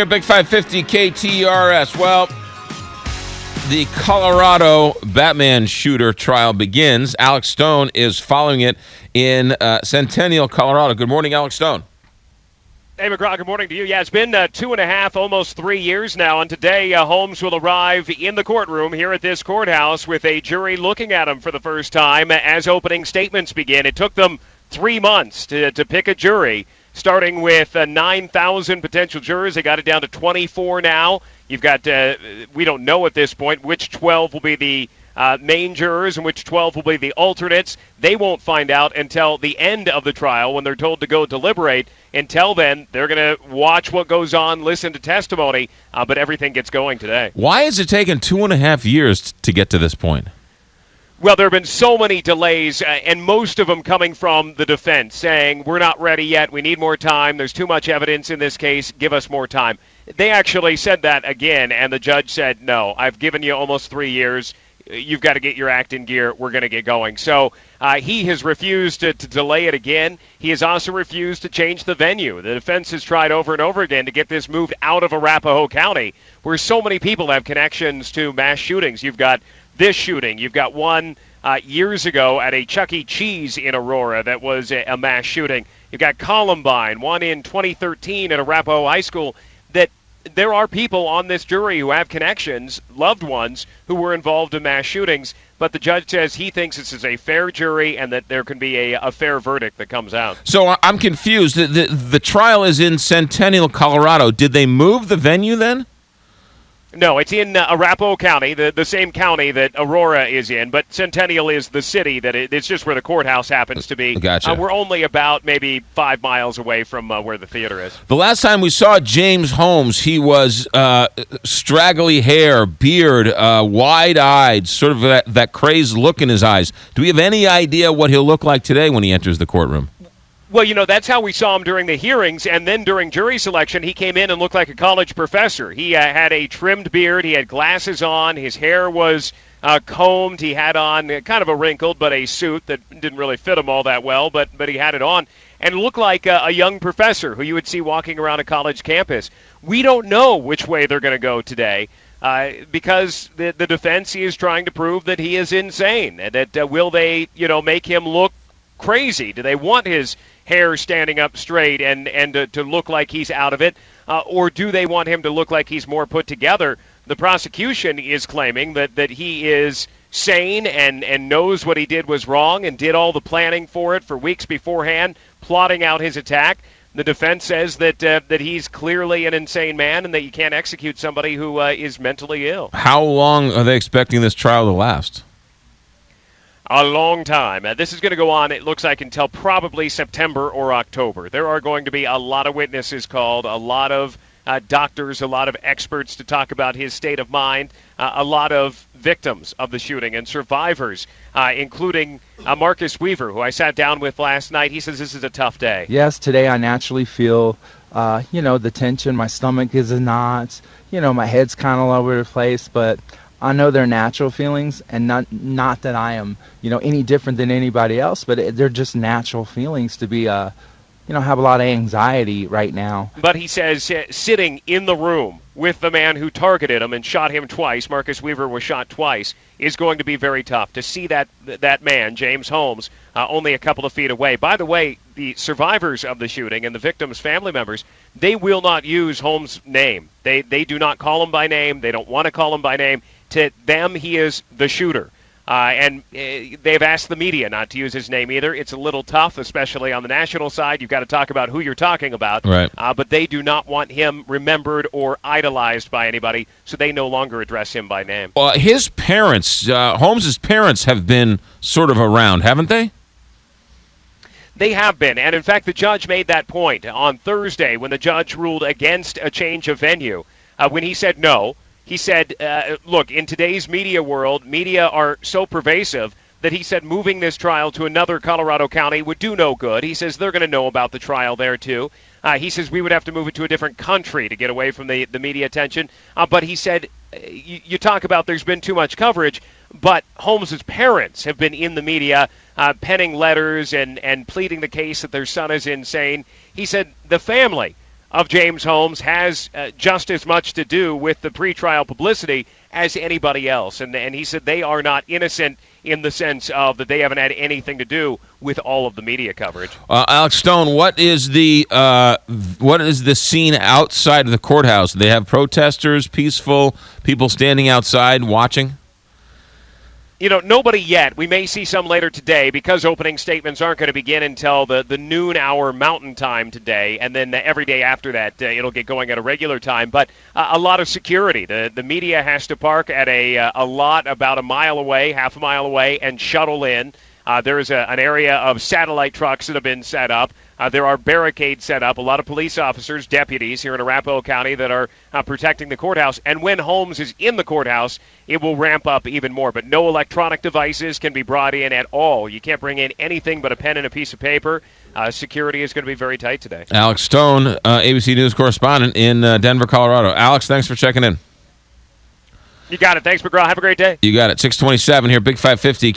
here, Big 550 KTRS. Well, the Colorado Batman shooter trial begins. Alex Stone is following it in Centennial, Colorado. Good morning, Alex Stone. Hey, McGraw, good morning to you. Yeah, it's been 2.5, almost 3 years now, and today Holmes will arrive in the courtroom here at this courthouse with a jury looking at him for the first time as opening statements begin. It took them 3 months to pick a jury, starting with 9,000 potential jurors. They got it down to 24 now. You've got, we don't know at this point which 12 will be the main jurors and which 12 will be the alternates. They won't find out until the end of the trial when they're told to go deliberate. Until then, they're going to watch what goes on, listen to testimony, but everything gets going today. Why has it taken 2.5 years to get to this point? Well, there have been so many delays, and most of them coming from the defense, saying, we're not ready yet, we need more time, there's too much evidence in this case, give us more time. They actually said that again, and the judge said, no, I've given you almost 3 years. You've got to get your act in gear. We're going to get going. So he has refused to delay it again. He has also refused to change the venue. The defense has tried over and over again to get this moved out of Arapahoe County, where so many people have connections to mass shootings. You've got this shooting. You've got one years ago at a Chuck E. Cheese in Aurora that was a mass shooting. You've got Columbine, one in 2013 at Arapahoe High School. That there are people on this jury who have connections, loved ones, who were involved in mass shootings, but the judge says he thinks this is a fair jury and that there can be a fair verdict that comes out. So I'm confused. The trial is in Centennial, Colorado. Did they move the venue then? No, it's in Arapahoe County, the same county that Aurora is in, but Centennial is the city that it's just where the courthouse happens to be. Gotcha. We're only about maybe 5 miles away from where the theater is. The last time we saw James Holmes, he was straggly hair, beard, wide-eyed, sort of that crazed look in his eyes. Do we have any idea what he'll look like today when he enters the courtroom? Well, you know, that's how we saw him during the hearings, and then during jury selection, he came in and looked like a college professor. He had a trimmed beard, he had glasses on, his hair was combed, he had on kind of a wrinkled, but a suit that didn't really fit him all that well, but he had it on, and looked like a young professor who you would see walking around a college campus. We don't know which way they're going to go today. Because the defense is trying to prove that he is insane, and that will they, make him look crazy? Do they want his hair standing up straight and to look like he's out of it, or do they want him to look like he's more put together? The prosecution is claiming that he is sane and knows what he did was wrong and did all the planning for it for weeks beforehand, plotting out his attack. The defense says that he's clearly an insane man and that you can't execute somebody who is mentally ill. How long are they expecting this trial to last? A long time. This is going to go on, it looks like, until probably September or October. There are going to be a lot of witnesses called, a lot of doctors, a lot of experts to talk about his state of mind, a lot of victims of the shooting and survivors, including Marcus Weaver, who I sat down with last night. He says this is a tough day. Yes, today I naturally feel, the tension. My stomach is in knots. My head's kind of all over the place, but I know they're natural feelings, and not that I am, any different than anybody else, but they're just natural feelings to be, have a lot of anxiety right now. But he says sitting in the room with the man who targeted him and shot him twice, Marcus Weaver was shot twice, is going to be very tough. To see that man, James Holmes, only a couple of feet away. By the way, the survivors of the shooting and the victims' family members, they will not use Holmes' name. They do not call him by name. They don't want to call him by name. To them, he is the shooter. And they've asked the media not to use his name either. It's a little tough, especially on the national side. You've got to talk about who you're talking about. Right. But they do not want him remembered or idolized by anybody, so they no longer address him by name. Well, his parents, Holmes's parents, have been sort of around, haven't they? They have been, and in fact, the judge made that point on Thursday when the judge ruled against a change of venue. When he said no, he said, look, in today's media world, media are so pervasive that he said moving this trial to another Colorado county would do no good. He says they're going to know about the trial there, too. He says we would have to move it to a different country to get away from the media attention. But he said, you talk about there's been too much coverage, but Holmes's parents have been in the media penning letters and pleading the case that their son is insane. He said the family of James Holmes has just as much to do with the pretrial publicity as anybody else. And he said they are not innocent in the sense of that they haven't had anything to do with all of the media coverage. Alex Stone, what is the scene outside of the courthouse? They have protesters, peaceful people standing outside watching? Nobody yet. We may see some later today because opening statements aren't going to begin until the noon hour Mountain Time today, and then every day after that it'll get going at a regular time. But a lot of security. The media has to park at a lot about a mile away, half a mile away, and shuttle in. There is an area of satellite trucks that have been set up. There are barricades set up. A lot of police officers, deputies here in Arapahoe County that are protecting the courthouse. And when Holmes is in the courthouse, it will ramp up even more. But no electronic devices can be brought in at all. You can't bring in anything but a pen and a piece of paper. Security is going to be very tight today. Alex Stone, ABC News correspondent in Denver, Colorado. Alex, thanks for checking in. You got it. Thanks, McGraw. Have a great day. You got it. 627 here, Big 550.